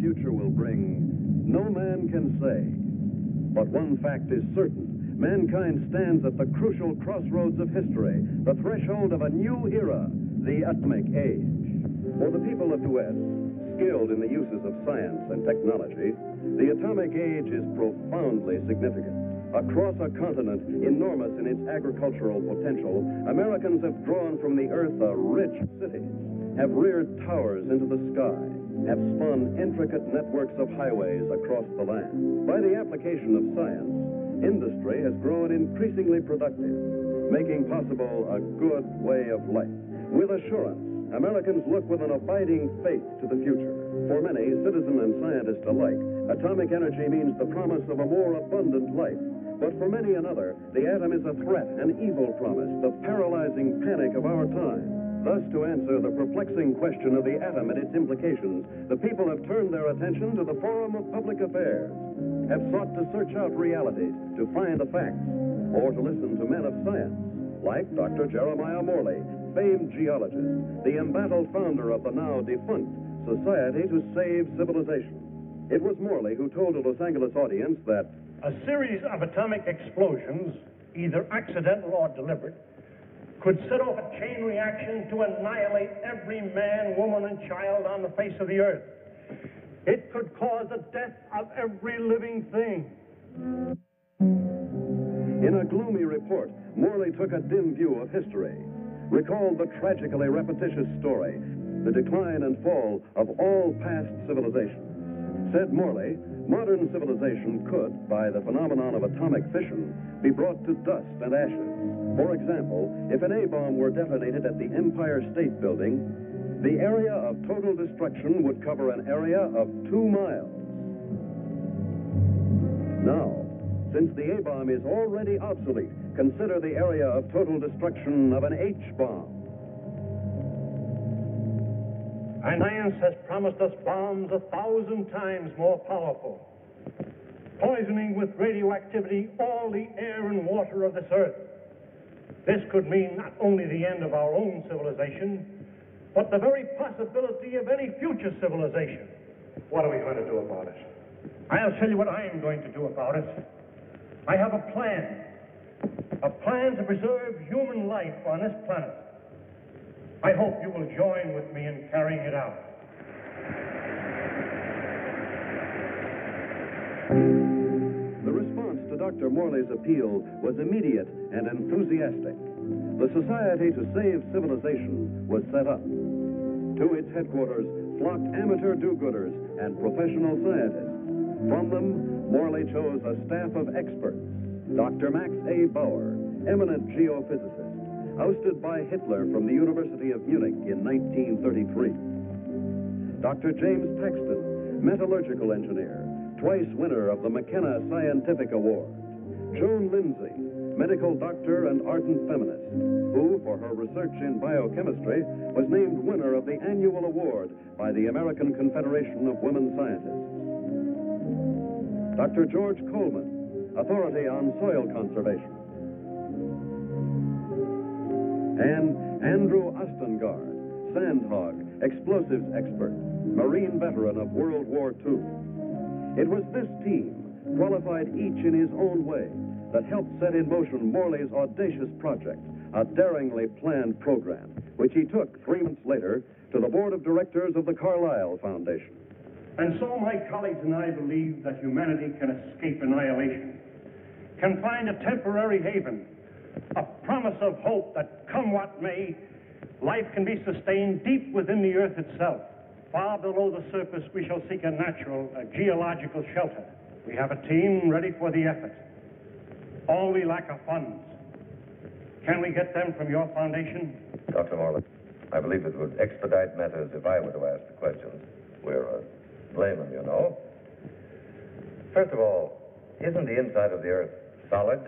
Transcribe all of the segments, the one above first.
future will bring, no man can say. But one fact is certain. Mankind stands at the crucial crossroads of history, the threshold of a new era, the atomic age. For the people of the West, skilled in the uses of science and technology, the atomic age is profoundly significant. Across a continent enormous in its agricultural potential, Americans have drawn from the earth a rich cities, have reared towers into the sky, have spun intricate networks of highways across the land. By the application of science, industry has grown increasingly productive, making possible a good way of life. With assurance, Americans look with an abiding faith to the future. For many, citizen and scientist alike, atomic energy means the promise of a more abundant life. But for many another, the atom is a threat, an evil promise, the paralyzing panic of our time. Thus, to answer the perplexing question of the atom and its implications, the people have turned their attention to the forum of public affairs, have sought to search out realities, to find the facts, or to listen to men of science, like Dr. Jeremiah Morley, famed geologist, the embattled founder of the now defunct Society to Save Civilization. It was Morley who told a Los Angeles audience that a series of atomic explosions, either accidental or deliberate, could set off a chain reaction to annihilate every man, woman, and child on the face of the earth. It could cause the death of every living thing. In a gloomy report, Morley took a dim view of history, recalled the tragically repetitious story, the decline and fall of all past civilizations. Said Morley, modern civilization could, by the phenomenon of atomic fission, be brought to dust and ashes. For example, if an A-bomb were detonated at the Empire State Building, the area of total destruction would cover an area of 2 miles. Now, since the A-bomb is already obsolete, consider the area of total destruction of an H-bomb. And science has promised us bombs 1,000 times more powerful, poisoning with radioactivity all the air and water of this earth. This could mean not only the end of our own civilization, but the very possibility of any future civilization. What are we going to do about it? I'll tell you what I am going to do about it. I have a plan to preserve human life on this planet. I hope you will join with me in carrying it out. The response to Dr. Morley's appeal was immediate and enthusiastic. The Society to Save Civilization was set up. To its headquarters flocked amateur do-gooders and professional scientists. From them, Morley chose a staff of experts. Dr. Max A. Bauer, eminent geophysicist, ousted by Hitler from the University of Munich in 1933. Dr. James Paxton, metallurgical engineer, twice winner of the McKenna Scientific Award. Joan Lindsay, medical doctor and ardent feminist, who, for her research in biochemistry, was named winner of the annual award by the American Confederation of Women Scientists. Dr. George Coleman, authority on soil conservation. And Andrew Ostengard, sandhog, explosives expert, Marine veteran of World War II. It was this team, qualified each in his own way, that helped set in motion Morley's audacious project, a daringly planned program, which he took 3 months later to the board of directors of the Carlyle Foundation. And so my colleagues and I believe that humanity can escape annihilation, can find a temporary haven, a promise of hope that, come what may, life can be sustained deep within the earth itself. Far below the surface, we shall seek a natural, geological shelter. We have a team ready for the effort. All we lack are funds. Can we get them from your foundation? Dr. Morley, I believe it would expedite matters if I were to ask the questions. We're laymen, you know. First of all, isn't the inside of the Earth solid?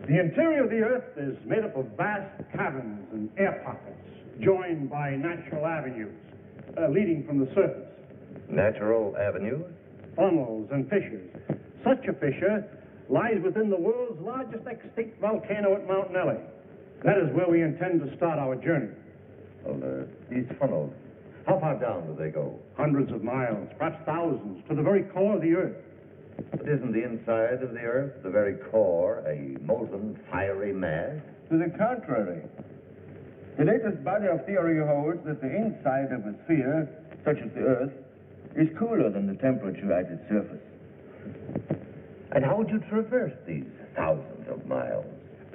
The interior of the Earth is made up of vast caverns and air pockets, joined by natural avenues leading from the surface. Natural avenues? Funnels and fissures. Such a fissure lies within the world's largest extinct volcano at Mount Nelly. That is where we intend to start our journey. Well, these funnels, how far down do they go? Hundreds of miles, perhaps thousands, to the very core of the Earth. But isn't the inside of the Earth, the very core, a molten, fiery mass? To the contrary. The latest body of theory holds that the inside of a sphere, such as the Earth, is cooler than the temperature at its surface. And how would you traverse these thousands of miles?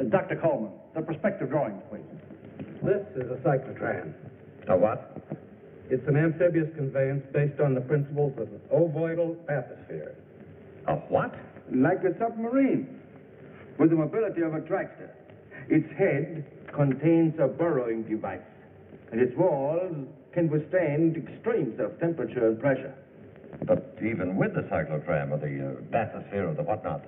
Dr. Coleman, the perspective drawings, please. This is a cyclotron. A what? It's an amphibious conveyance based on the principles of an ovoidal bathysphere. A what? Like a submarine, with the mobility of a tractor. Its head contains a burrowing device, and its walls can withstand extremes of temperature and pressure. But even with the cyclotram or the bathysphere or the whatnot,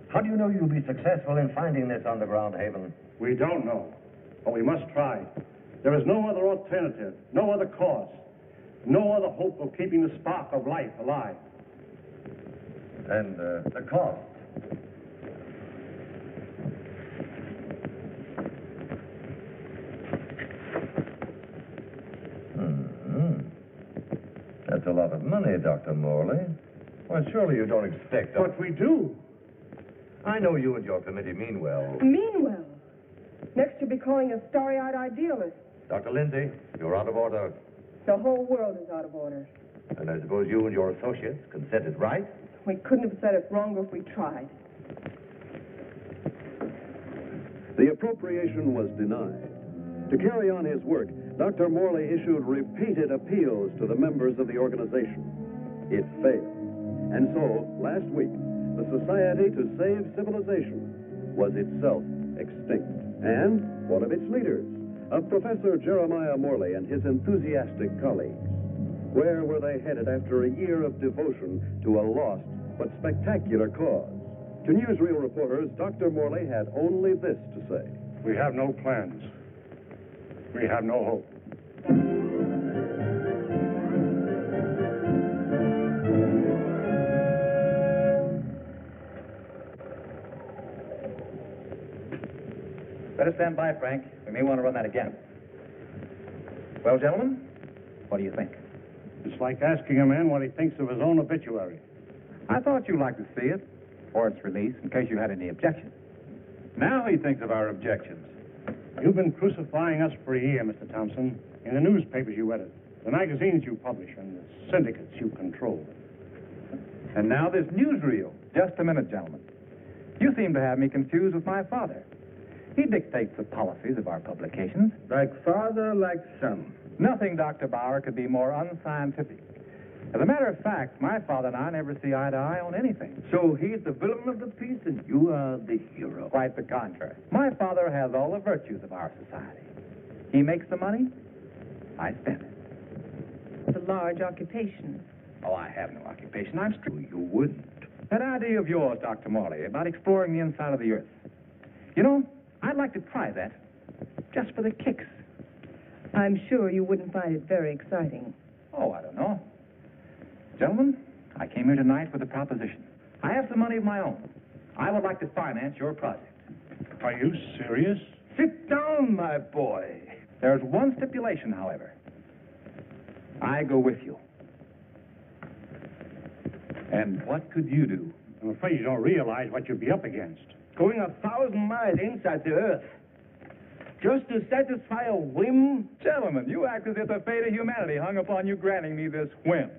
how do you know you'll be successful in finding this underground haven? We don't know, but we must try. There is no other alternative, no other cause, no other hope of keeping the spark of life alive. And the cost? That's a lot of money, Dr. Morley. Well, surely you don't expect... But we do. I know you and your committee mean well. Mean well? Next you'll be calling us starry-eyed idealists. Dr. Lindsay, you're out of order. The whole world is out of order. And I suppose you and your associates can set it right? We couldn't have said it wronger if we tried. The appropriation was denied. To carry on his work, Dr. Morley issued repeated appeals to the members of the organization. It failed. And so, last week, the Society to Save Civilization was itself extinct. And one of its leaders, Professor Jeremiah Morley and his enthusiastic colleagues. Where were they headed after a year of devotion to a lost but spectacular cause? To newsreel reporters, Dr. Morley had only this to say. We have no plans. We have no hope. Better stand by, Frank. We may want to run that again. Well, gentlemen, what do you think? It's like asking a man what he thinks of his own obituary. I thought you'd like to see it, or its release, in case you had any objections. Now he thinks of our objections. You've been crucifying us for a year, Mr. Thompson, in the newspapers you edit, the magazines you publish, and the syndicates you control. And now this newsreel. Just a minute, gentlemen. You seem to have me confused with my father. He dictates the policies of our publications. Like father, like son. Nothing, Dr. Bauer, could be more unscientific. As a matter of fact, my father and I never see eye to eye on anything. So he's the villain of the piece and you are the hero. Quite the contrary. My father has all the virtues of our society. He makes the money, I spend it. It's a large occupation. Oh, I have no occupation. I'm You wouldn't. That idea of yours, Dr. Morley, about exploring the inside of the Earth. You know, I'd like to try that, just for the kicks. I'm sure you wouldn't find it very exciting. Oh, I don't know. Gentlemen, I came here tonight with a proposition. I have some money of my own. I would like to finance your project. Are you serious? Sit down, my boy. There's one stipulation, however. I go with you. And what could you do? I'm afraid you don't realize what you'd be up against. Going 1,000 miles inside the Earth. Just to satisfy a whim? Gentlemen, you act as if the fate of humanity hung upon you granting me this whim.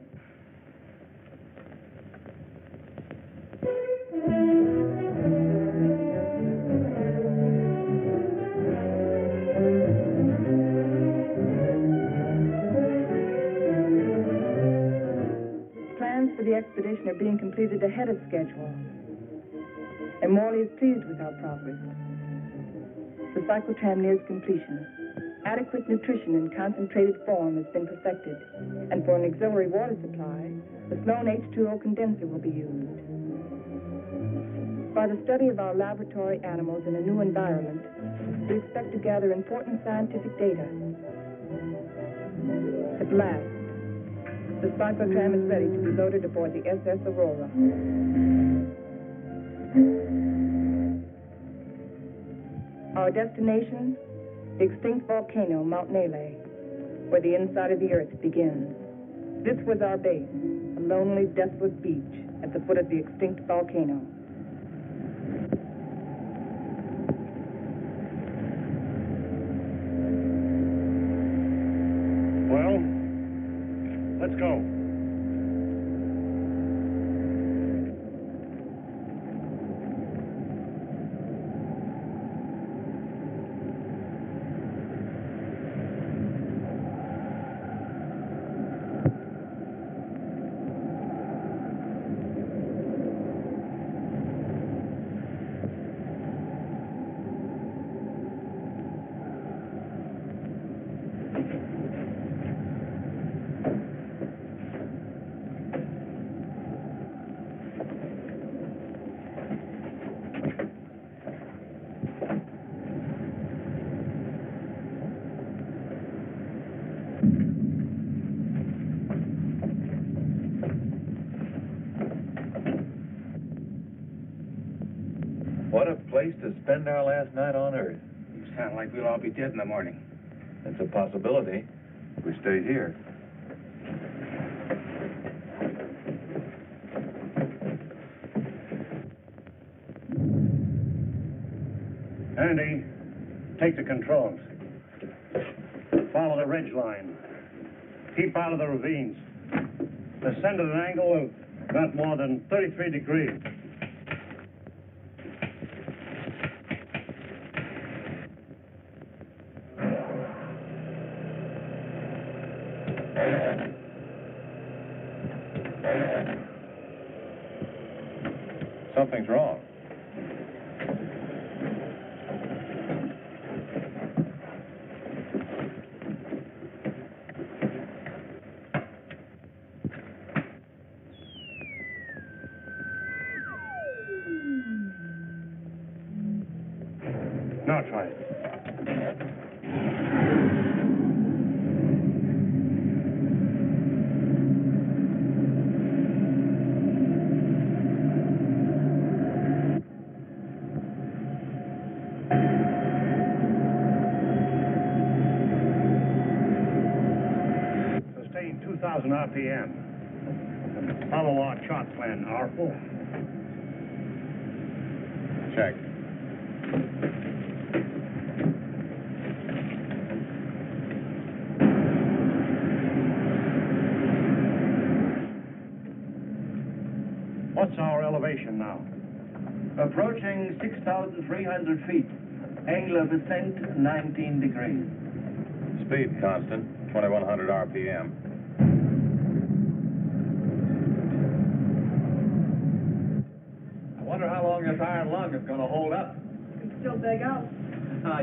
Plans for the expedition are being completed ahead of schedule. And Morley is pleased with our progress. The cyclotram nears completion. Adequate nutrition in concentrated form has been perfected. And for an auxiliary water supply, the Sloan H2O condenser will be used. By the study of our laboratory animals in a new environment, we expect to gather important scientific data. At last, the cyclotram is ready to be loaded aboard the SS Aurora. Our destination, the extinct volcano, Mount Nele, where the inside of the Earth begins. This was our base, a lonely, desolate beach at the foot of the extinct volcano. Well, let's go. What a place to spend our last night on Earth. You sound like we'll all be dead in the morning. It's a possibility if we stay here. Andy, take the controls. Follow the ridge line. Keep out of the ravines. Descend at an angle of not more than 33 degrees. Something's wrong. Now try it. Sustain 2,000 RPM. Follow our chart plan, R4. Check. What's our elevation now? Approaching 6,300 feet. Angle of ascent, 19 degrees. Speed constant, 2,100 RPM. I wonder how long this iron lung is going to hold up. You can still beg out.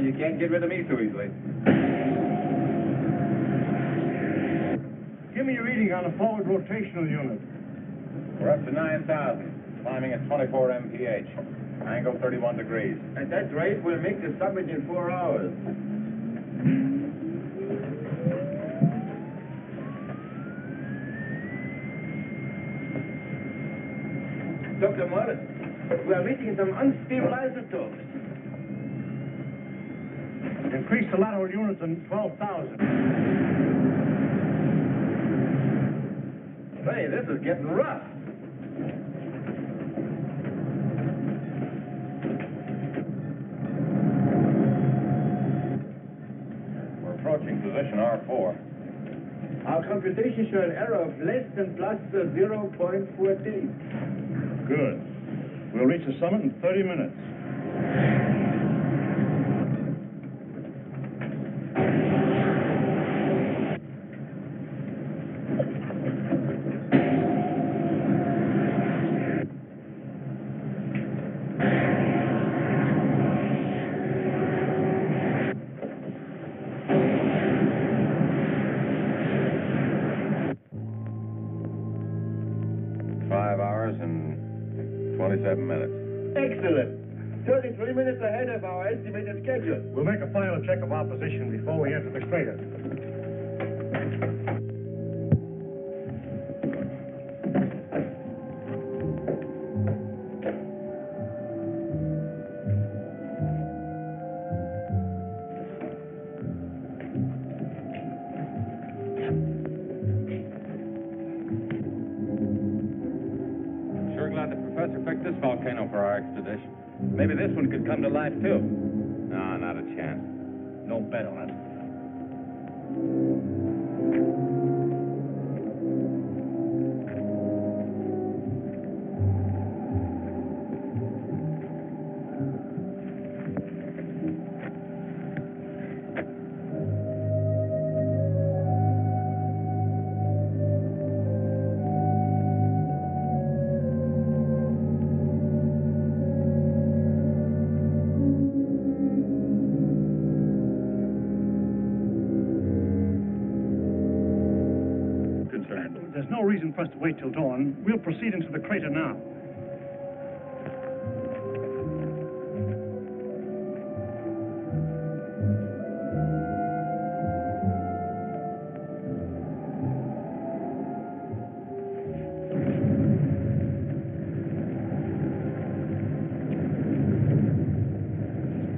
You can't get rid of me so easily. Give me a reading on the forward rotational unit. We're up to 9,000. climbing at 24 mph. Angle 31 degrees. At that rate, we'll make the summit in 4 hours. Dr. Morris, we are meeting some unstable isotopes. Increase the lateral units in 12,000. Hey, this is getting rough. We're approaching position R4. Our computations show an error of less than plus 0.14. Good. We'll reach the summit in 30 minutes. Excellent. 33 minutes ahead of our estimated schedule. We'll make a final check of our position before we enter the crater. Sure glad the professor picked this volcano for our expedition. Maybe this one could come to life, too. No, not a chance. No bet on it. There's no reason for us to wait till dawn. We'll proceed into the crater now.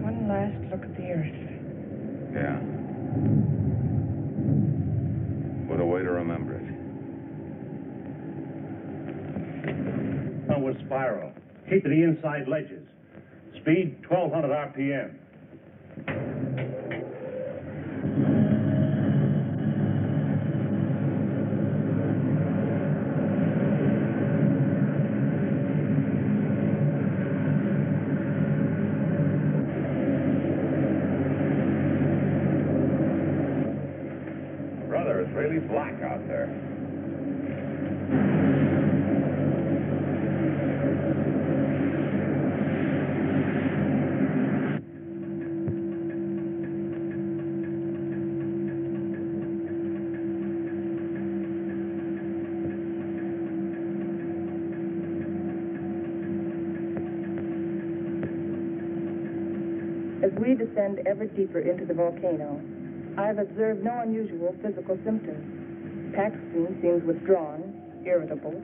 One last look at the Earth. Yeah. What a way to remember it. Downward spiral. Keep to the inside ledges. Speed 1,200 RPM. Brother, it's really black out there. As we descend ever deeper into the volcano, I have observed no unusual physical symptoms. Paxton seems withdrawn, irritable,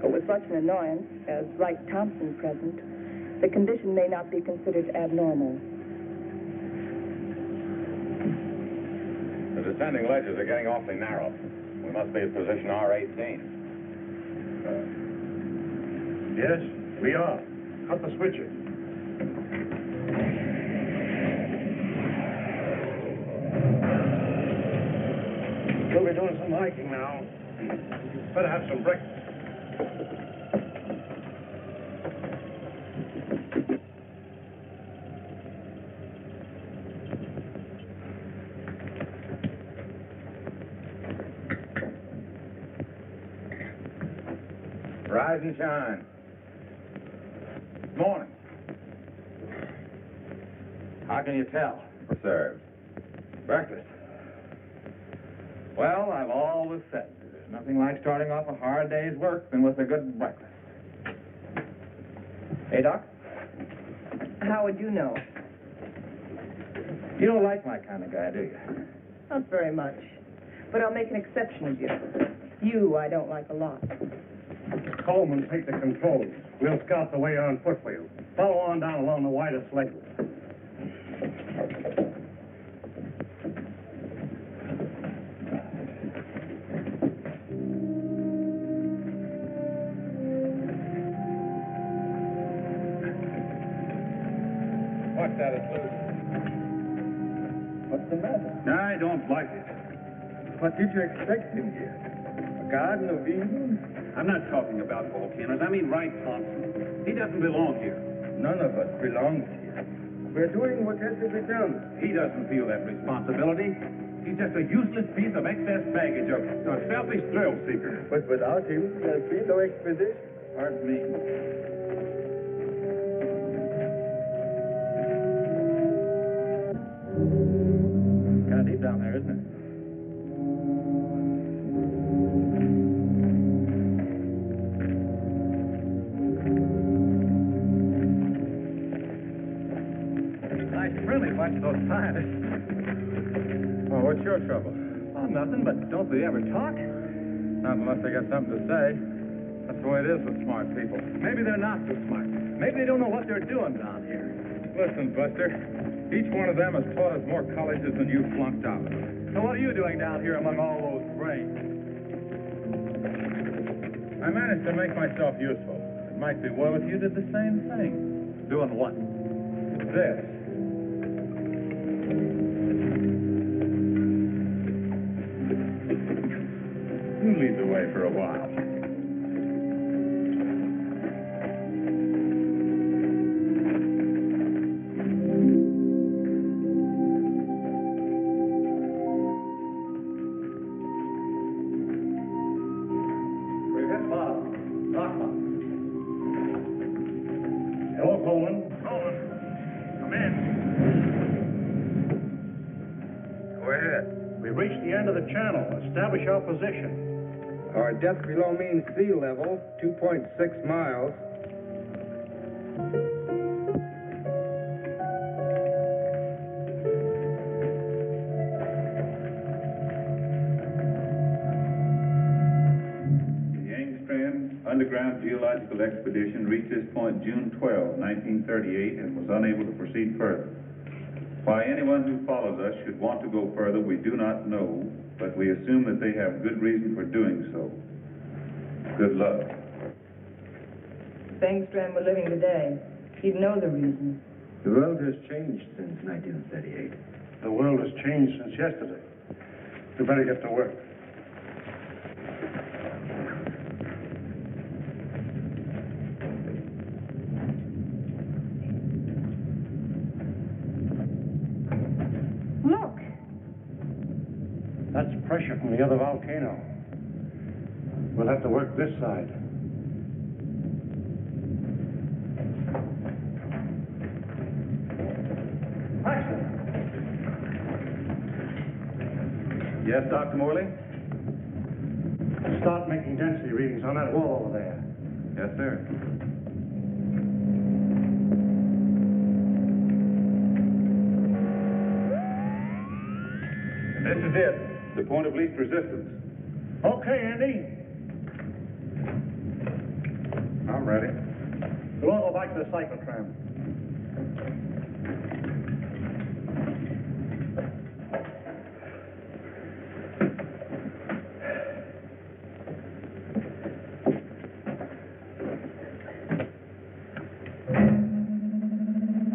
but with such an annoyance as Wright Thompson present, the condition may not be considered abnormal. The descending ledges are getting awfully narrow. We must be at position R18. Yes, we are. Cut the switches. We'll be doing some hiking now. Better have some breakfast. Rise and shine. Morning. How can you tell? Reserved. Breakfast. Well, I've always said there's nothing like starting off a hard day's work than with a good breakfast. Hey, Doc? How would you know? You don't like my kind of guy, do you? Not very much. But I'll make an exception of you. You, I don't like a lot. Coleman, take the controls. We'll scout the way on foot for you. Follow on down along the widest leg. Watch that, it's loose. What's the matter? I don't like it. What did you expect in here? A Garden of Eden? I'm not talking about volcanoes. I mean Wright Thompson. He doesn't belong here. None of us belongs here. We're doing what has to be done. He doesn't feel that responsibility. He's just a useless piece of excess baggage, a selfish thrill seeker. But without him, there'd be no expedition. Pardon me. Kind of deep down there, isn't it? Nice, friendly bunch of those scientists. Oh, what's your trouble? Oh, nothing, but don't they ever talk? Not unless they got something to say. That's the way it is with smart people. Maybe they're not so smart. Maybe they don't know what they're doing down here. Listen, Buster. Each one of them has taught us more colleges than you flunked out. So what are you doing down here among all those brains? I managed to make myself useful. It might be well if you did the same thing. Doing what? This. You lead the way for a while. We've hit bottom. Rock bottom. Hello, Coleman. Coleman. Come in. Go ahead. We've reached the end of the channel. Establish our position. Our depth below mean sea level, 2.6 miles. The Angstrom Underground Geological Expedition reached this point June 12, 1938, and was unable to proceed further. Why anyone who follows us should want to go further, we do not know, but we assume that they have good reason for doing so. Good luck. If Engstrom were living today, he'd know the reason. The world has changed since 1938. The world has changed since yesterday. We better get to work. Look! That's pressure from the other volcano. We'll have to work this side. Yes, Dr. Morley? Start making density readings on that wall over there. Yes, sir. And this is it, the point of least resistance. Okay, Andy. I'm ready. We'll all go back to the cyclotram.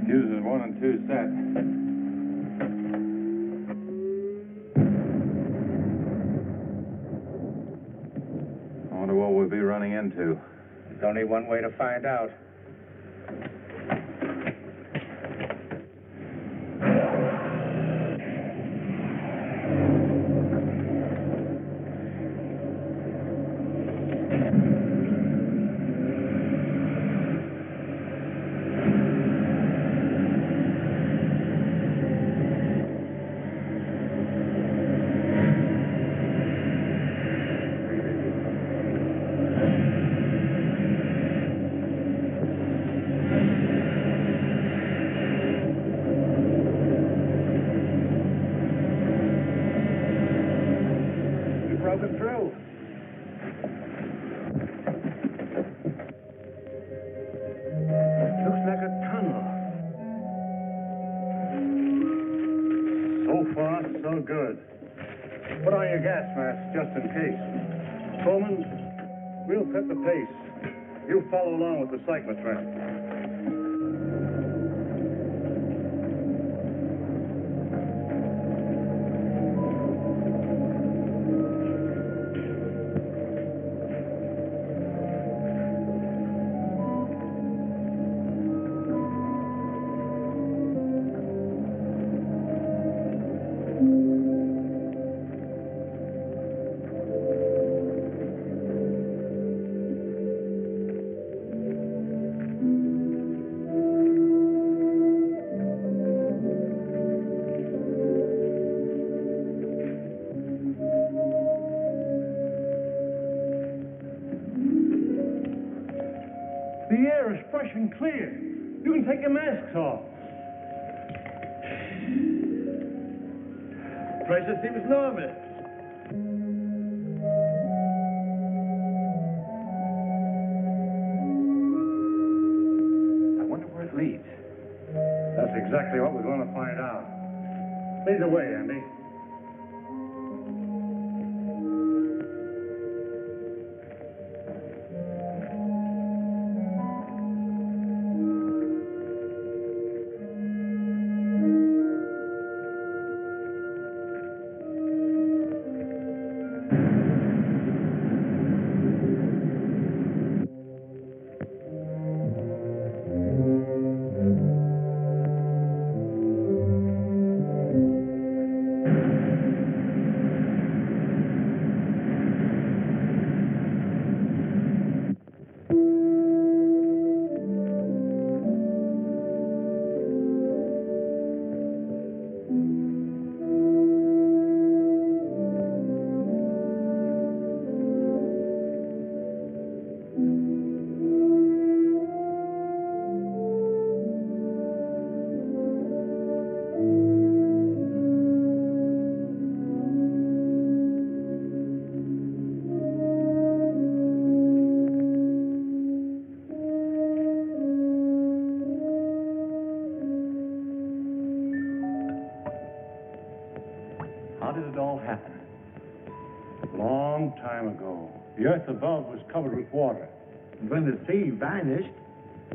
Fuses 1 and 2 set. I wonder what we'll be running into. There's only one way to find out. it through. Looks like a tunnel. So far, so good. Put on your gas mask just in case. Coleman, we'll set the pace. You follow along with the cyclotram. The air is fresh and clear. You can take your masks off. Pressure seems normal. I wonder where it leads. That's exactly what we're going to find out. Lead the way, Andy. How did it all happen? Long time ago. The earth above was covered with water. And when the sea vanished,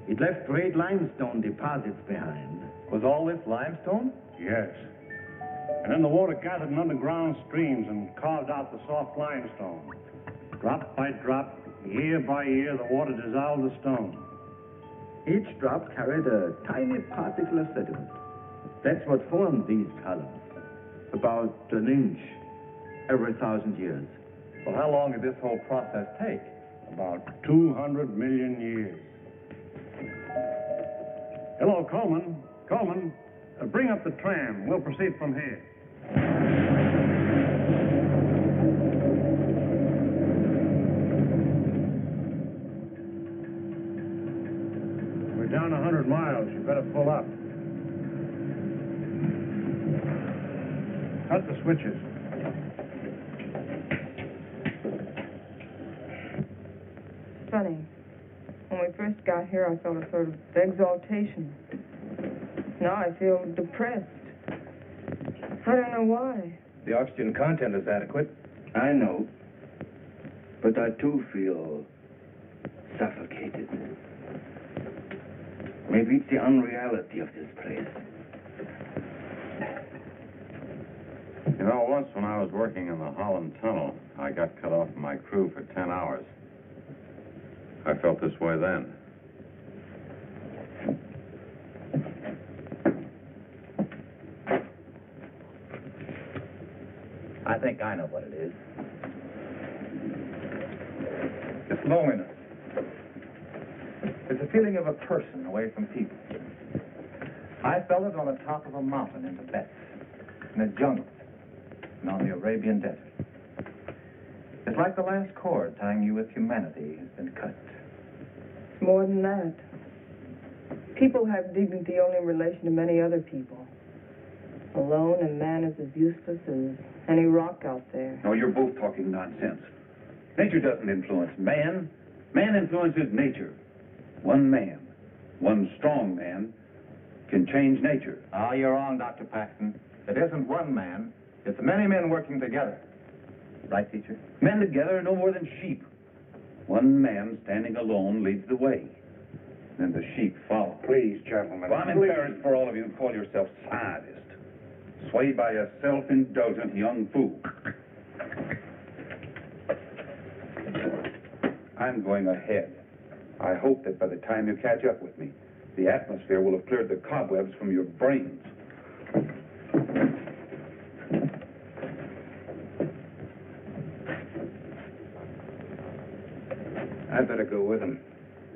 it left great limestone deposits behind. Was all this limestone? Yes. And then the water gathered in underground streams and carved out the soft limestone. Drop by drop, year by year, the water dissolved the stone. Each drop carried a tiny particle of sediment. That's what formed these columns. About an inch every 1,000 years. Well, how long did this whole process take? About 200 million years. Hello, Coleman. Coleman, bring up the tram. We'll proceed from here. We're down 100 miles. You better pull up. Cut the switches. Funny. When we first got here, I felt a sort of exaltation. Now I feel depressed. I don't know why. The oxygen content is adequate. I know. But I too feel suffocated. Maybe it's the unreality of this place. You know, once when I was working in the Holland Tunnel, I got cut off from my crew for 10 hours. I felt this way then. I think I know what it is. It's loneliness. It's a feeling of a person away from people. I felt it on the top of a mountain in Tibet, in a jungle, and on the Arabian desert. It's like the last cord tying you with humanity has been cut. It's more than that. People have dignity only in relation to many other people. Alone, a man is as useless as any rock out there. No, you're both talking nonsense. Nature doesn't influence man. Man influences nature. One man, one strong man, can change nature. Ah, you're wrong, Dr. Paxton. It isn't one man. It's many men working together. Right, teacher? Men together are no more than sheep. One man standing alone leads the way. Then the sheep follow. Please, gentlemen. Well, I'm embarrassed for all of you who call yourselves scientists. Swayed by a self-indulgent young fool. I'm going ahead. I hope that by the time you catch up with me, the atmosphere will have cleared the cobwebs from your brains. I'd better go with him.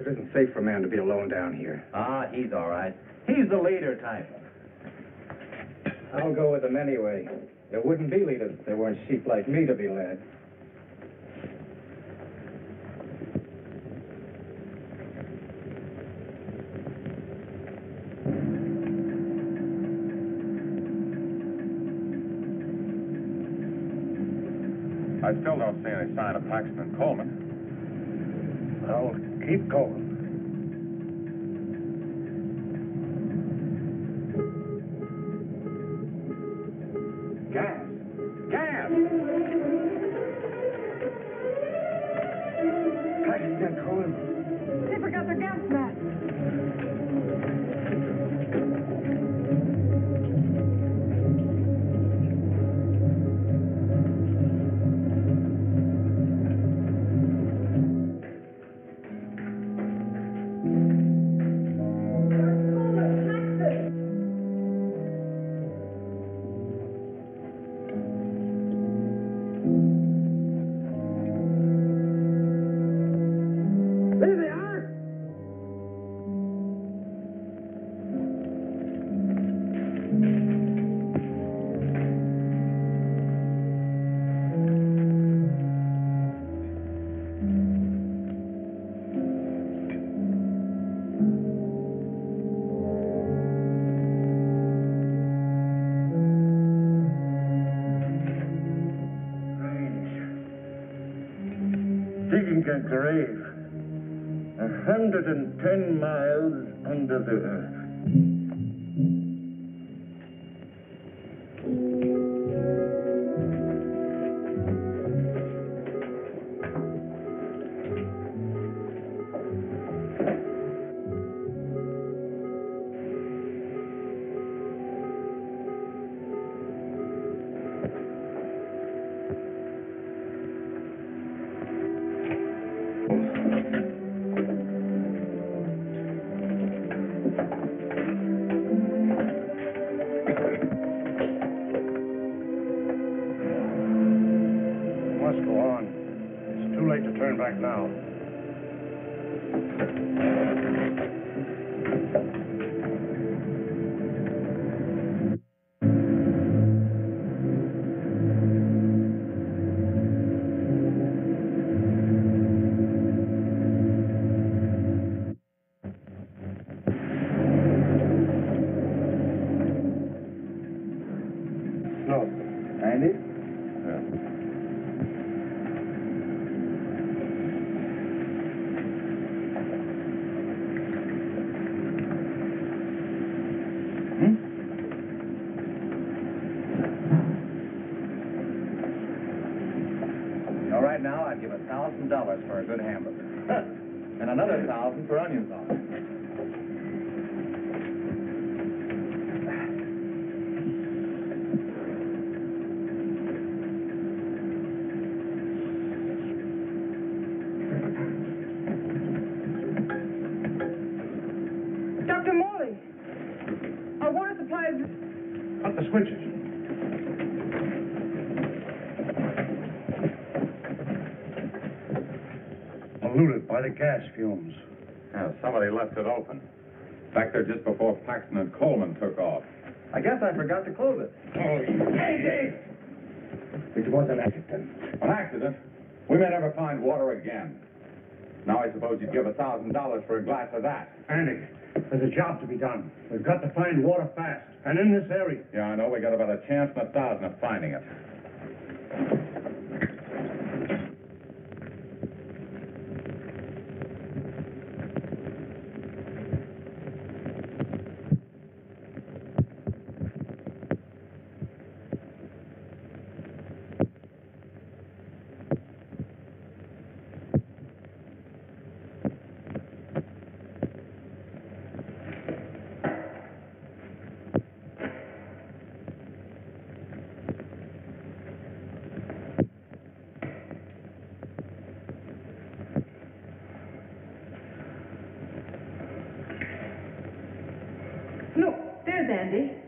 It isn't safe for a man to be alone down here. Ah, he's all right. He's the leader type. I'll go with him anyway. There wouldn't be leaders if there weren't sheep like me to be led. I still don't see any sign of Paxton and Coleman. Well, keep going. Gas! Gas! Paxton and Coleman. They forgot their gas mask. Digging a grave 110 miles under the earth. Must go on. It's too late to turn back now. No. And it? Right now, I'd give $1,000 for a good hamburger. And another 1,000 for onion sauce. Dr. Morley, our water supply is... Up the switches. Polluted by the gas fumes. Yeah, somebody left it open. Back there just before Paxton and Coleman took off. I guess I forgot to close it. It was an accident. An accident? We may never find water again. Now I suppose you'd give $1,000 for a glass of that. Andy, There's a job to be done. We've got to find water fast, and in this area. Yeah, I know. We got about a chance in 1,000 of finding it. Look, there's Andy.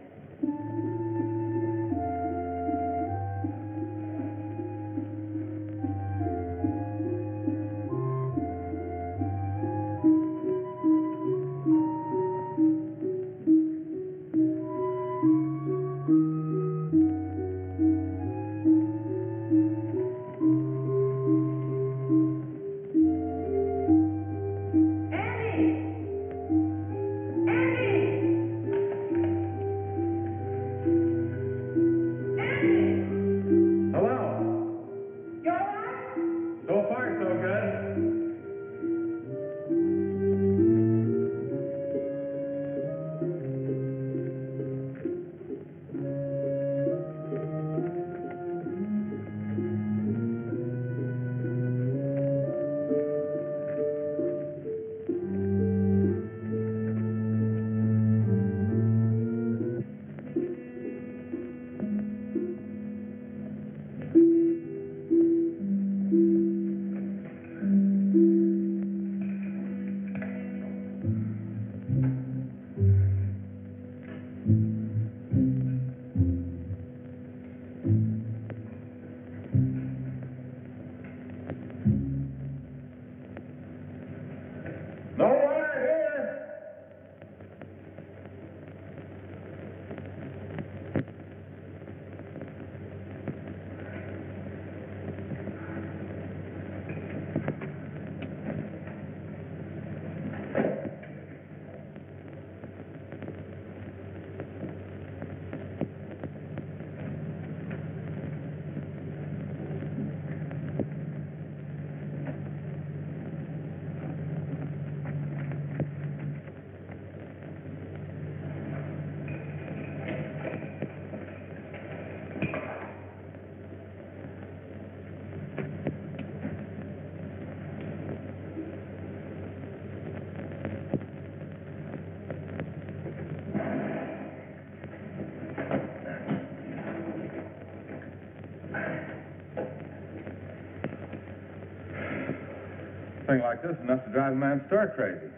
Thing like this enough to drive a man stark crazy.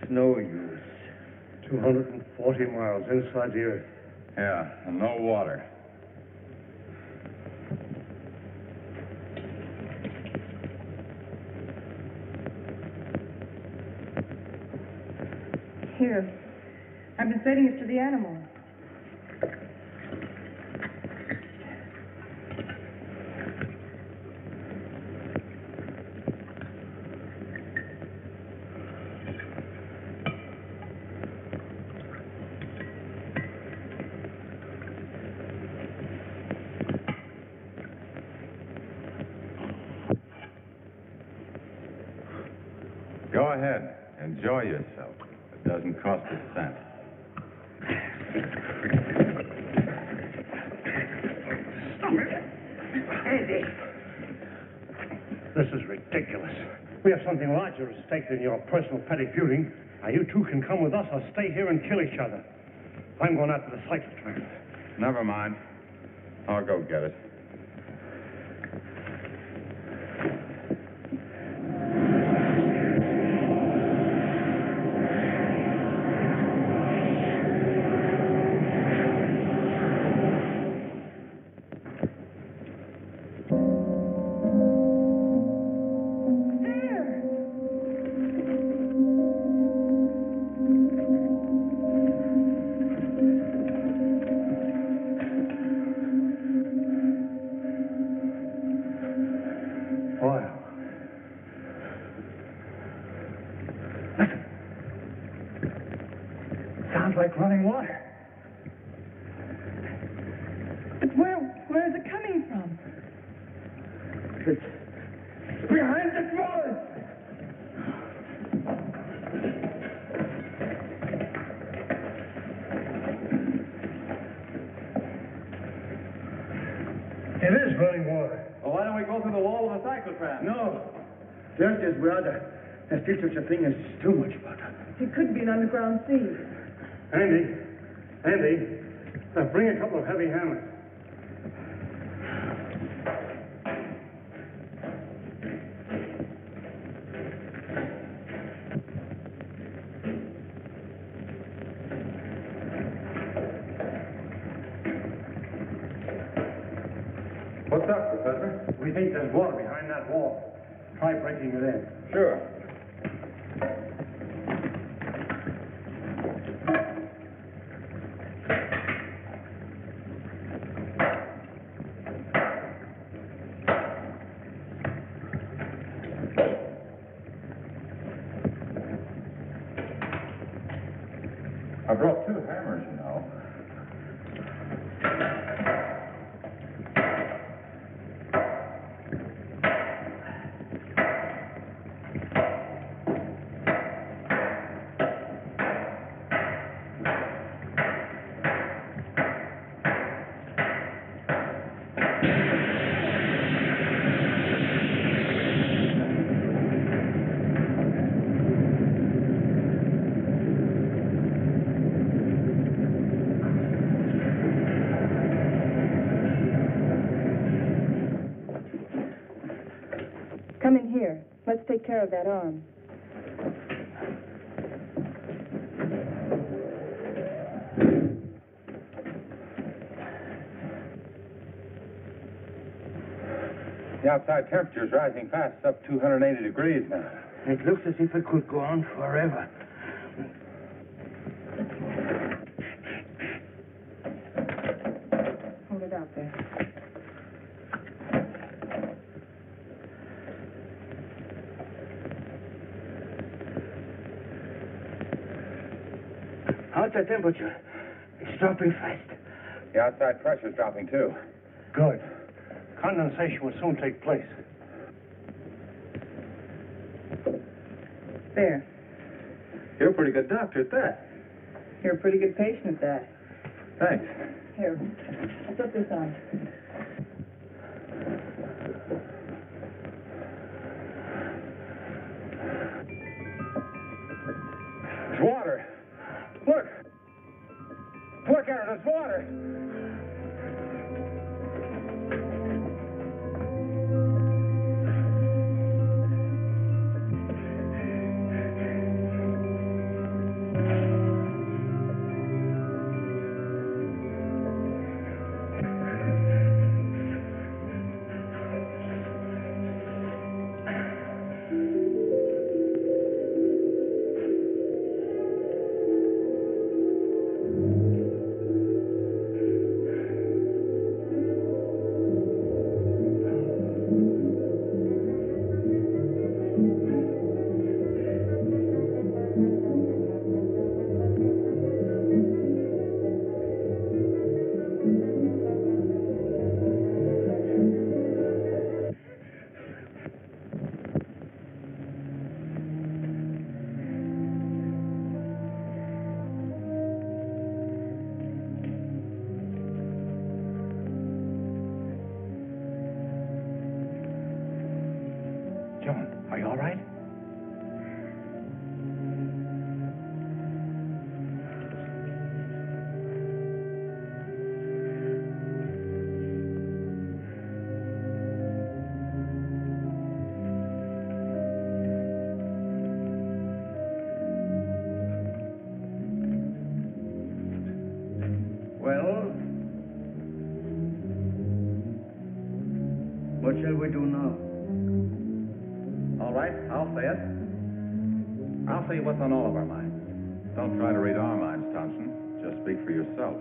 It's no use. 240 miles inside the earth. Yeah, and no water. Here. I've been setting it to the animal. Go ahead. Enjoy yourself. It doesn't cost a cent. Stop it! Andy! This is ridiculous. We have something larger at stake than your personal petty feuding. Now, you two can come with us or stay here and kill each other. I'm going out to the cyclotron. Never mind. I'll go get it. running water. But where is it coming from? It's behind the wall. It is running water. Well, why don't we go through the wall of the cyclotram? No. Just as brother. There's still such a thing as too much water. It could be an underground sea. Andy, bring a couple of heavy hammers. What's up, Professor? We think there's water behind that wall. Try breaking it in. Sure. I brought 2 hammers, you know. Come in here. Let's take care of that arm. The outside temperature is rising fast. It's up 280 degrees now. It looks as if it could go on forever. Hold it out there. How's the temperature? It's dropping fast. The outside pressure is dropping, too. Good. Condensation will soon take place. There. You're a pretty good doctor at that. You're a pretty good patient at that. Thanks. Here, I'll put this on. It's water. Look. Look, Aaron, it's water. Johan, are you all right? Well, what shall we do now? All right, I'll say it. I'll say what's on all of our minds. Don't try to read our minds, Thompson. Just speak for yourself.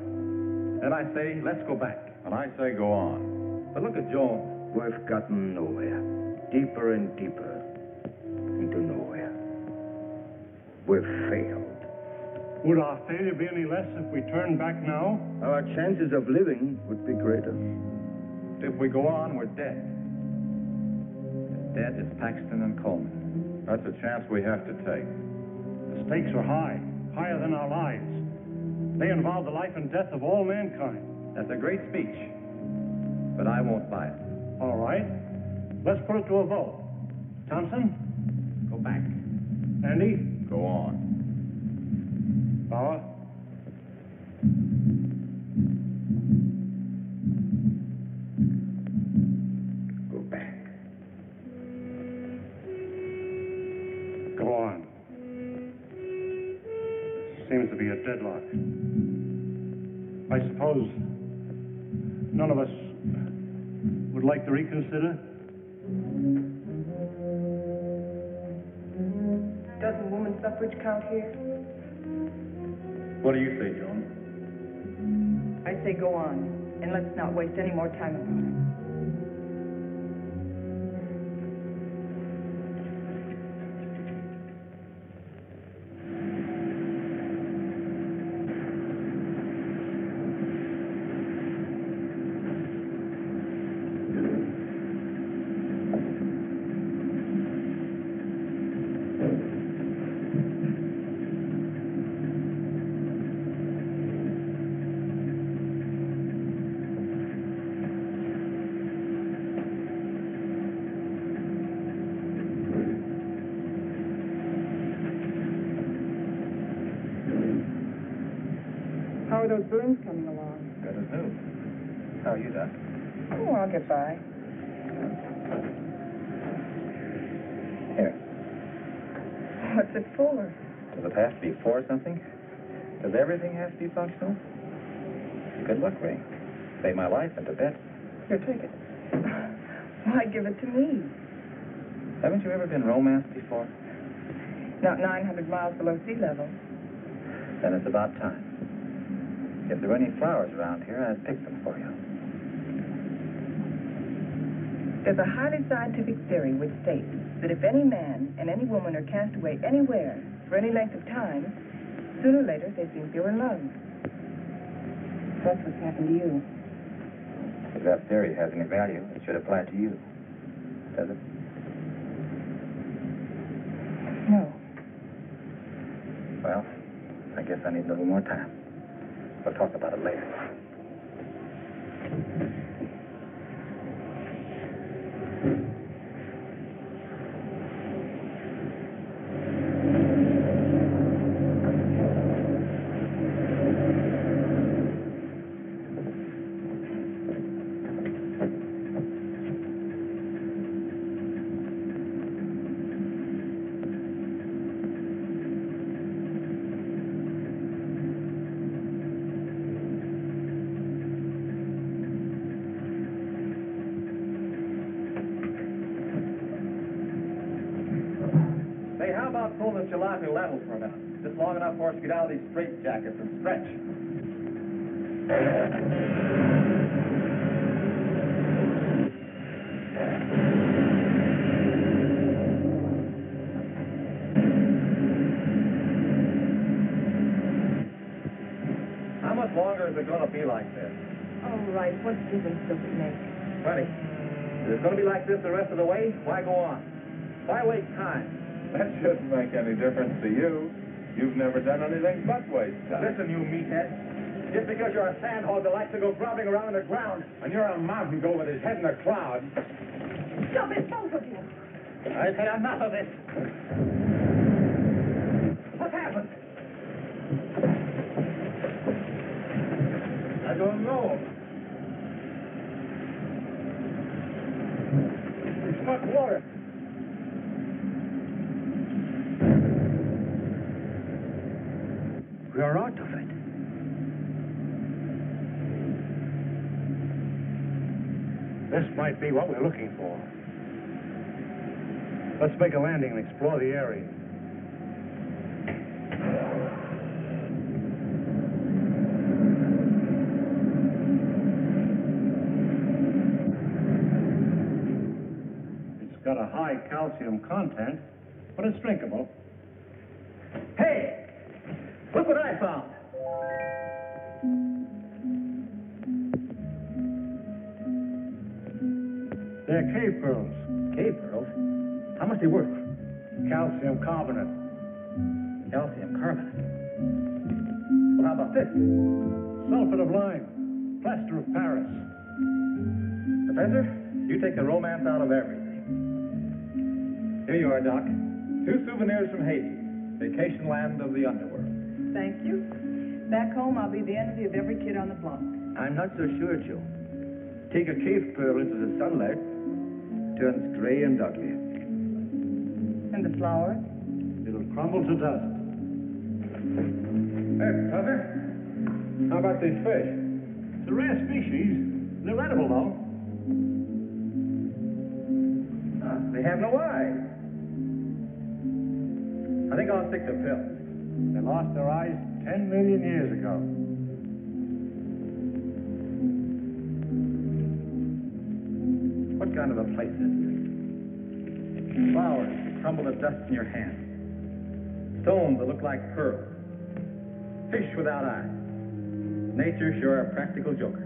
And I say, let's go back. And I say, go on. But look at Joel. We've gotten nowhere. Deeper and deeper into nowhere. We've failed. Would our failure be any less if we turned back now? Our chances of living would be greater. If we go on, we're dead. Dead is Paxton and Coleman. That's a chance we have to take. The stakes are high, higher than our lives. They involve the life and death of all mankind. That's a great speech, but I won't buy it. All right. Let's put it to a vote. Thompson? Go back. Andy? Go on. Bauer? Go back. Go on. Seems to be a deadlock. I suppose none of us would like to reconsider? Doesn't woman suffrage count here? What do you say, Joan? I say go on, and let's not waste any more time upon it. How are those burns coming along? Good as new. How are you, Doc? Oh, I'll get by. Here. What's it for? Does it have to be for something? Does everything have to be functional? Good luck ring. Saved my life in Tibet. Here, take it. Why give it to me? Haven't you ever been romanced before? Not 900 miles below sea level. Then it's about time. If there were any flowers around here, I'd pick them for you. There's a highly scientific theory which states that if any man and any woman are cast away anywhere for any length of time, sooner or later they think they were in love. That's what's happened to you. If that theory has any value, it should apply to you. Does it? No. Well, I guess I need a little more time. We'll talk about it later. Hey, how about pulling this jalopy level for a minute? Just long enough for us to get out of these straitjackets and stretch. How much longer is it going to be like this? All right, what difference does it make? Plenty. Is it going to be like this the rest of the way? Why go on? Why waste time? That shouldn't make any difference to you. You've never done anything but waste time. Listen, you meathead. Just because you're a sandhog that likes to go grubbing around the ground, And you're a mountain goat with his head in the clouds. Stop it, both of you! I say enough of this. What happened? I don't know. It struck water. We are out of it. This might be what we're looking for. Let's make a landing and explore the area. It's got a high calcium content, but it's drinkable. Hey! Look what I found. They're cave pearls. Cave pearls? How much they worth? Calcium carbonate. Calcium carbonate. Well, how about this? Sulfate of lime. Plaster of Paris. Professor, you take the romance out of everything. Here you are, Doc. 2 souvenirs from Haiti, vacation land of the underworld. Thank you. Back home, I'll be the envy of every kid on the block. I'm not so sure, Joe. Take a cave pearl into the sunlight, turns gray and ugly. And the flowers? It'll crumble to dust. Hey, Professor, how about these fish? It's a rare species. They're edible, though. They have no eyes. I think I'll stick to pills. They lost their eyes 10 million years ago. What kind of a place is this? Flowers that crumble to dust in your hand. Stones that look like pearls. Fish without eyes. Nature's sure a practical joker.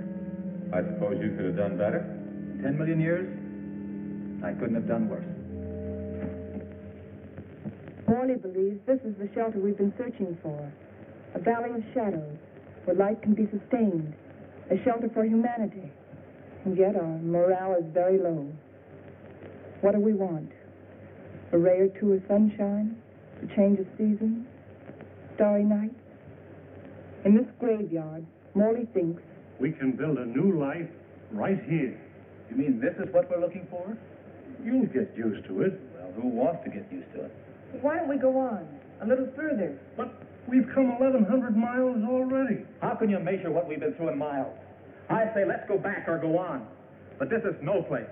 I suppose you could have done better? 10 million years? I couldn't have done worse. Morley believes this is the shelter we've been searching for. A valley of shadows, where light can be sustained. A shelter for humanity. And yet our morale is very low. What do we want? A ray or two of sunshine? A change of seasons? Starry nights? In this graveyard, Morley thinks We can build a new life right here. You mean this is what we're looking for? You'll get used to it. Well, who wants to get used to it? why don't we go on? A little further. But we've come 1,100 miles already. How can you measure what we've been through in miles? I say let's go back or go on. But this is no place.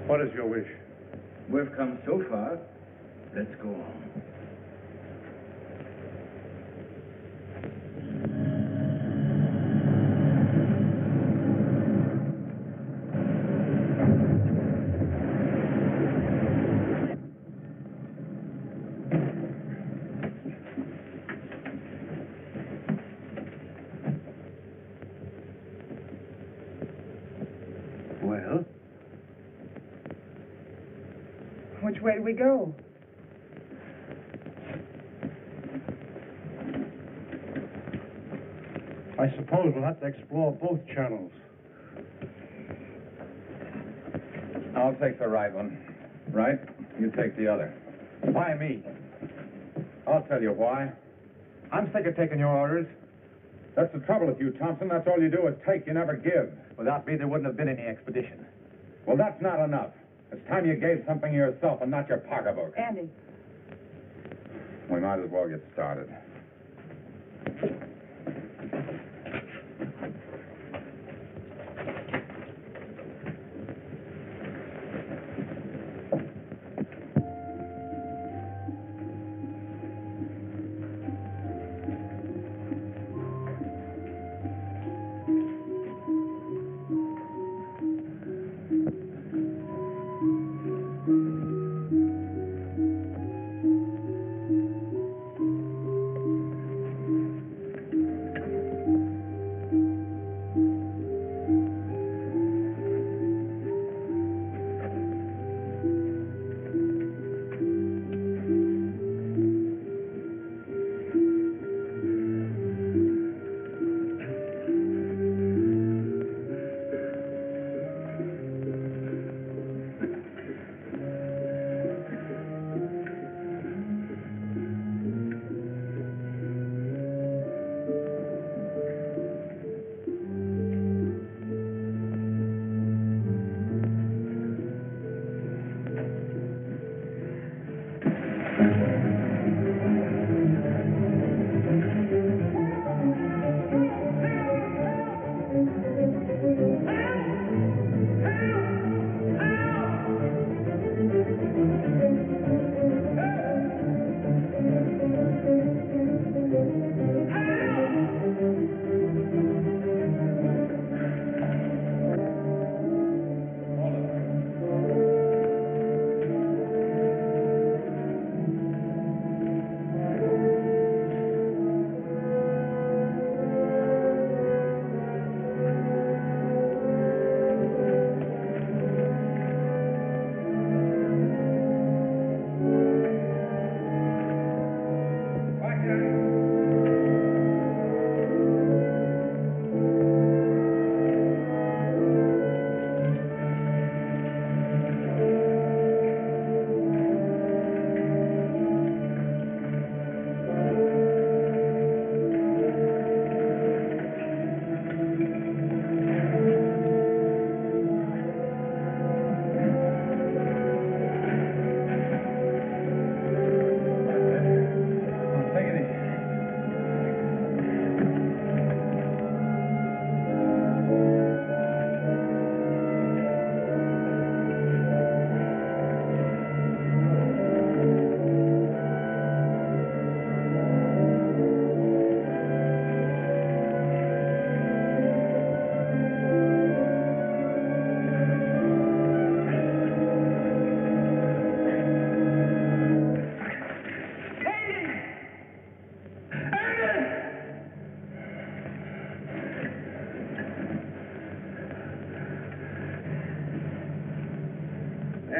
What is your wish? We've come so far, let's go on. Well? Which way do we go? I suppose we'll have to explore both channels. I'll take the right one. Right? You take the other. Why me? I'll tell you why. I'm sick of taking your orders. That's the trouble with you, Thompson. That's all you do is take, you never give. Without me, there wouldn't have been any expedition. Well, that's not enough. It's time you gave something yourself and not your pocketbook. Andy. We might as well get started.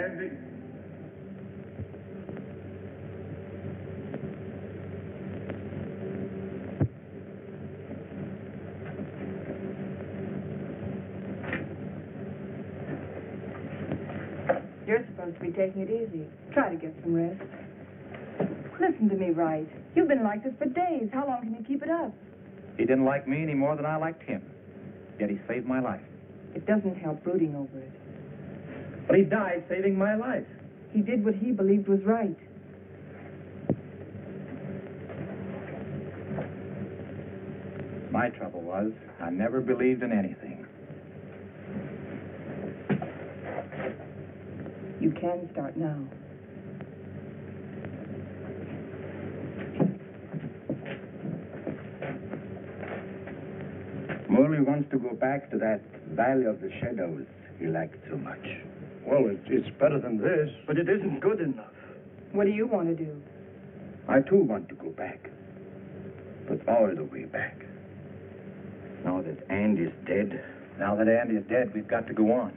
Andy? You're supposed to be taking it easy. Try to get some rest. Listen to me, Wright. You've been like this for days. How long can you keep it up? He didn't like me any more than I liked him. Yet he saved my life. It doesn't help brooding over it. But he died saving my life. He did what he believed was right. My trouble was, I never believed in anything. You can start now. Morley wants to go back to that Valley of the Shadows he liked so much. Well, it's better than this. But it isn't good enough. What do you want to do? I too want to go back. But all the way back. Now that Andy's dead. Now that Andy is dead, we've got to go on.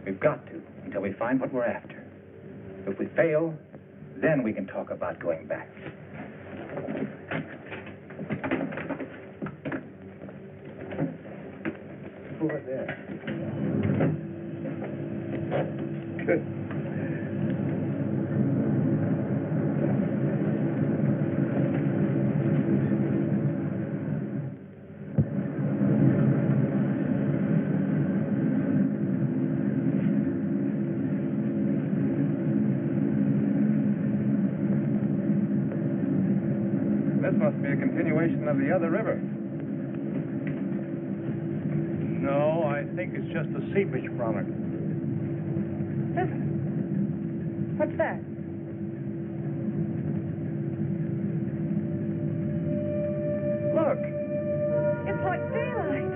We've got to, until we find what we're after. If we fail, then we can talk about going back. Over there. Good. This must be a continuation of the other river. No, I think it's just the seepage from it. Listen. What's that? Look. It's like daylight.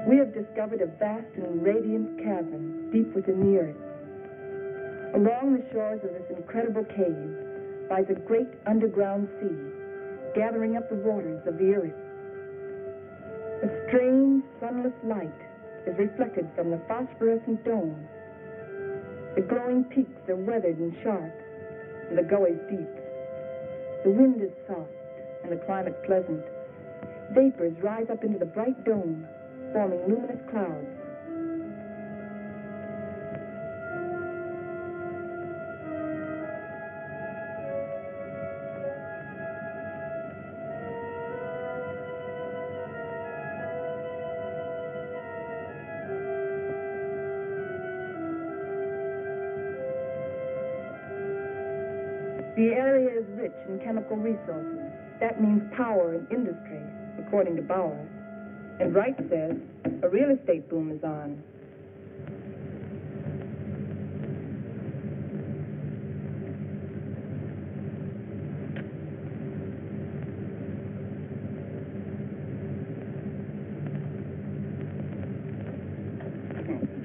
We have discovered a vast and radiant cavern deep within the earth. Along the shores of this incredible cave lies a great underground sea, gathering up the waters of the earth. A strange, sunless light is reflected from the phosphorescent dome. The glowing peaks are weathered and sharp, and the gullies deep. The wind is soft, and the climate pleasant. Vapors rise up into the bright dome, forming luminous clouds. The area is rich in chemical resources. That means power and industry, according to Bauer. And Wright says a real estate boom is on.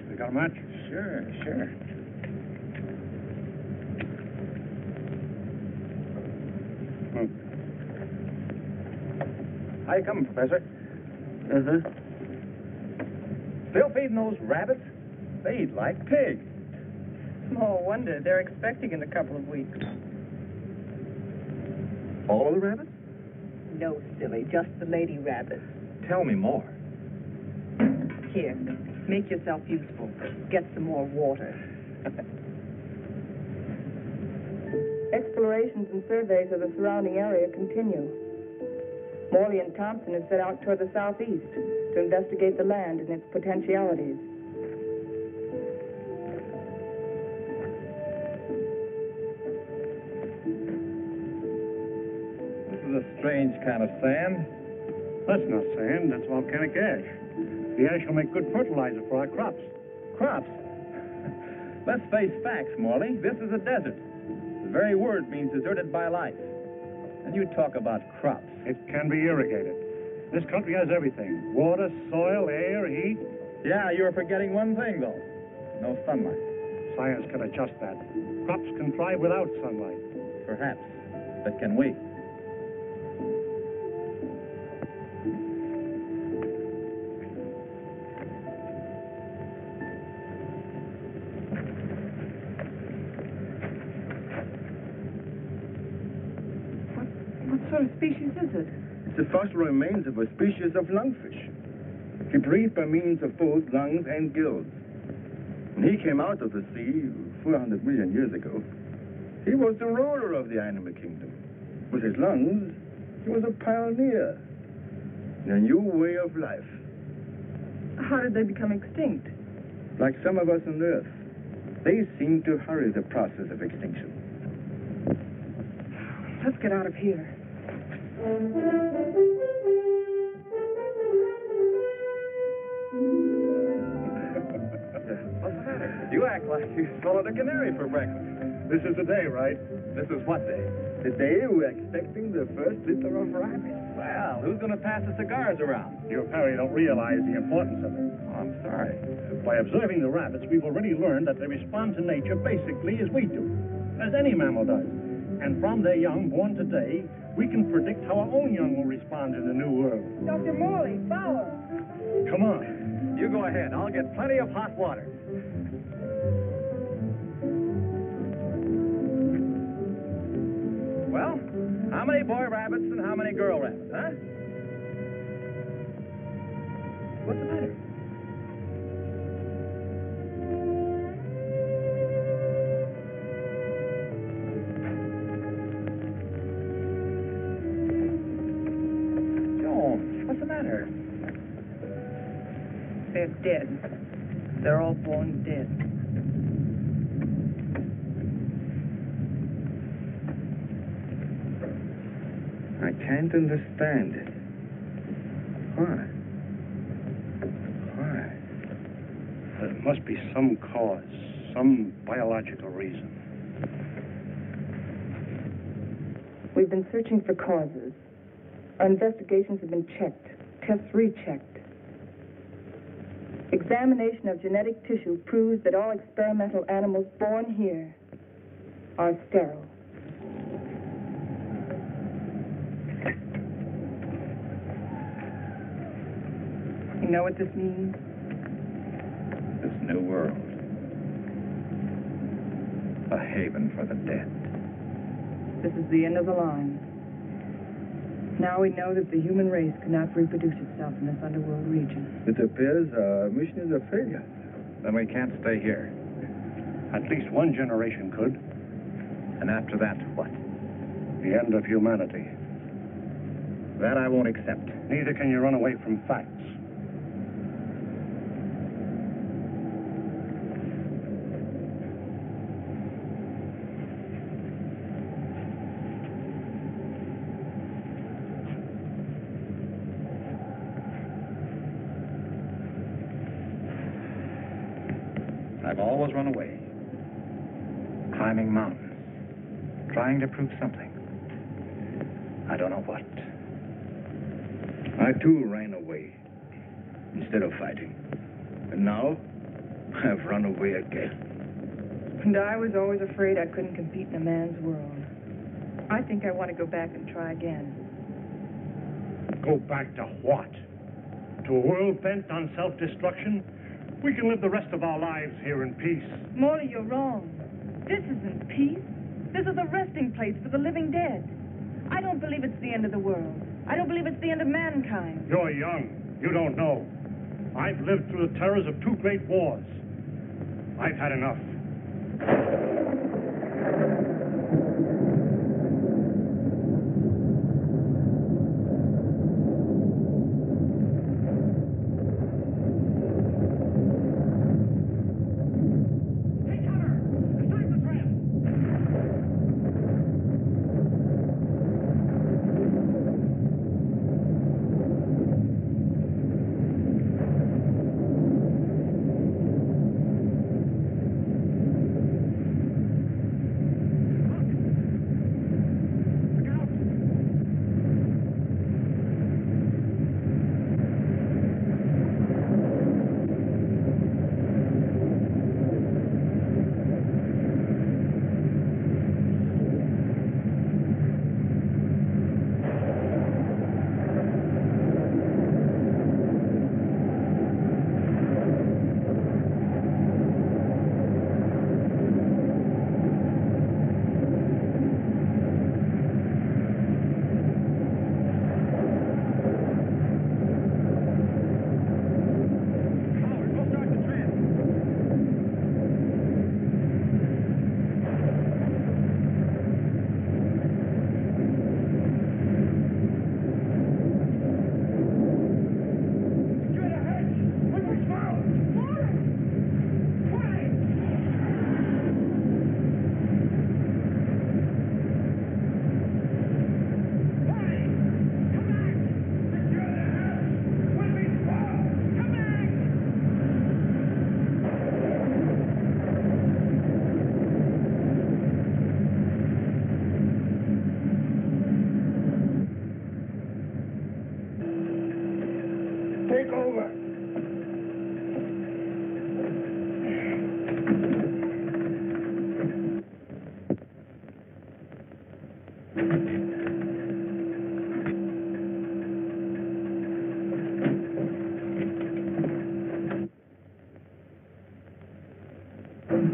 You got a match? Sure. How you coming, Professor? Still feeding those rabbits? They eat like pigs. Small wonder. They're expecting in a couple of weeks. All of the rabbits? No, silly. Just the lady rabbits. Tell me more. Here, make yourself useful. Get some more water. Explorations and surveys of the surrounding area continue. Morley and Thompson have set out toward the southeast to investigate the land and its potentialities. This is a strange kind of sand. That's not sand, that's volcanic ash. The ash will make good fertilizer for our crops. Crops? Let's face facts, Morley. This is a desert. The very word means deserted by life. And you talk about crops. It can be irrigated. This country has everything. Water, soil, air, heat. Yeah, you're forgetting one thing, though. No sunlight. Science can adjust that. Crops can thrive without sunlight. Perhaps. But can we? What sort of species is it? It's the fossil remains of a species of lungfish. He breathed by means of both lungs and gills. When he came out of the sea 400 million years ago, he was the ruler of the animal kingdom. With his lungs, he was a pioneer in a new way of life. How did they become extinct? Like some of us on Earth, they seem to hurry the process of extinction. Let's get out of here. What's the matter? You act like you swallowed a canary for breakfast. This is the day, right? This is what day? The day we're expecting the first litter of rabbits. Well, who's going to pass the cigars around? You apparently don't realize the importance of it. Oh, I'm sorry. By observing the rabbits, we've already learned that they respond to nature basically as we do, as any mammal does. And from their young born today, we can predict how our own young will respond in the new world. Dr. Morley, follow. Come on. You go ahead. I'll get plenty of hot water. Well, how many boy rabbits and how many girl rabbits, huh? What's the matter? Joan, what's the matter? They're dead. They're all born dead. I can't understand it. Why? Why? There must be some cause, some biological reason. We've been searching for causes. Our investigations have been checked, tests rechecked. Examination of genetic tissue proves that all experimental animals born here are sterile. You know what this means? This new world. A haven for the dead. This is the end of the line. Now we know that the human race cannot reproduce itself in this underworld region. It appears our mission is a failure. Then we can't stay here. At least one generation could. And after that, what? The end of humanity. That I won't accept. Neither can you run away from facts. I've always run away. Climbing mountains. Trying to prove something. I don't know what. I too ran away instead of fighting. And now I've run away again. And I was always afraid I couldn't compete in a man's world. I think I want to go back and try again. Go back to what? To a world bent on self-destruction? We can live the rest of our lives here in peace. Morley, you're wrong. This isn't peace. This is a resting place for the living dead. I don't believe it's the end of the world. I don't believe it's the end of mankind. You're young. You don't know. I've lived through the terrors of 2 great wars. I've had enough.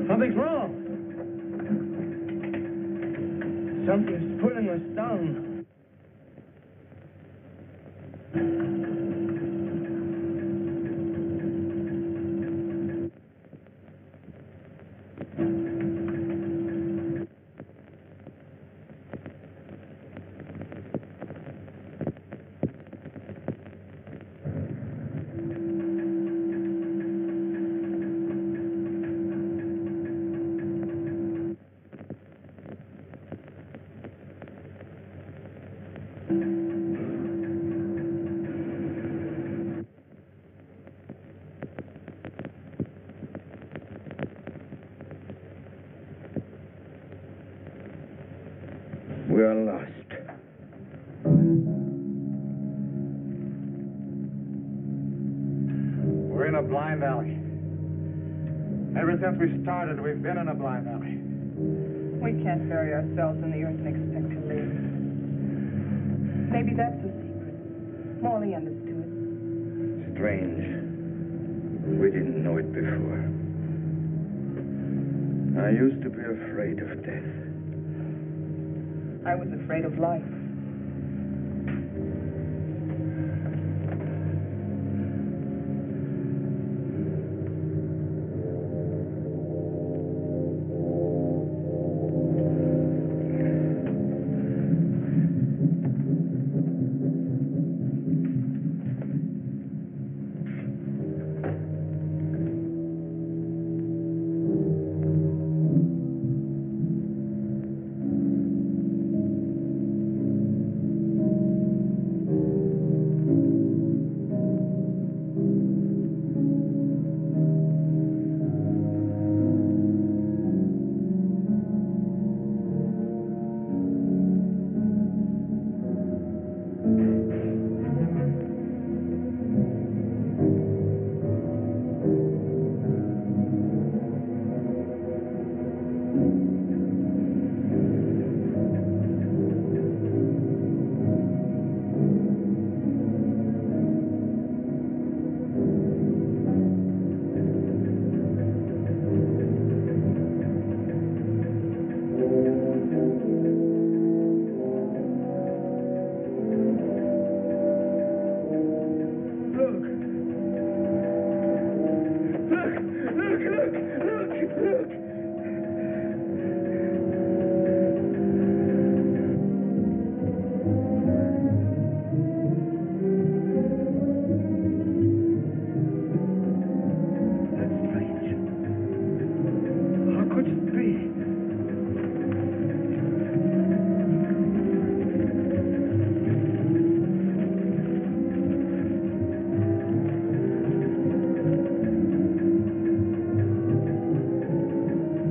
Something's wrong. Something's pulling us down. We are lost. We're in a blind alley. Ever since we started, we've been in a blind alley. We can't bury ourselves in the earth and expect to live. Maybe that's the secret. Morley understood. Strange. We didn't know it before. I used to be afraid of death. I was afraid of life.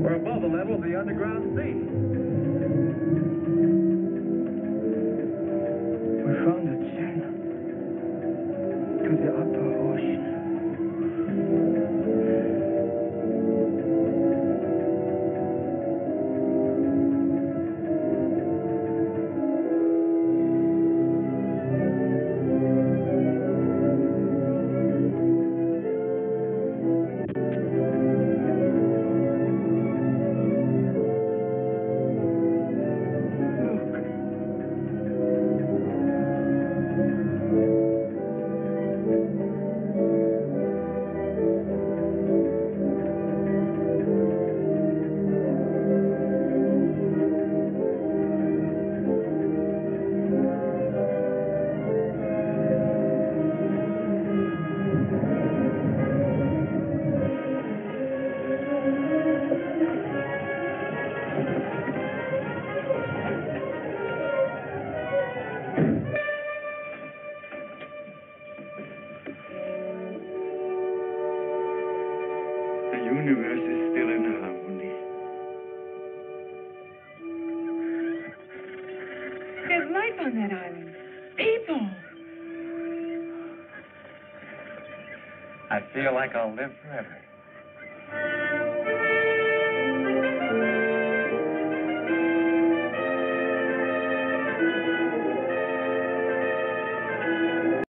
We're above the level of the underground sea. We found the channel to the upper ocean. There's life on that island. People. I feel like I'll live forever.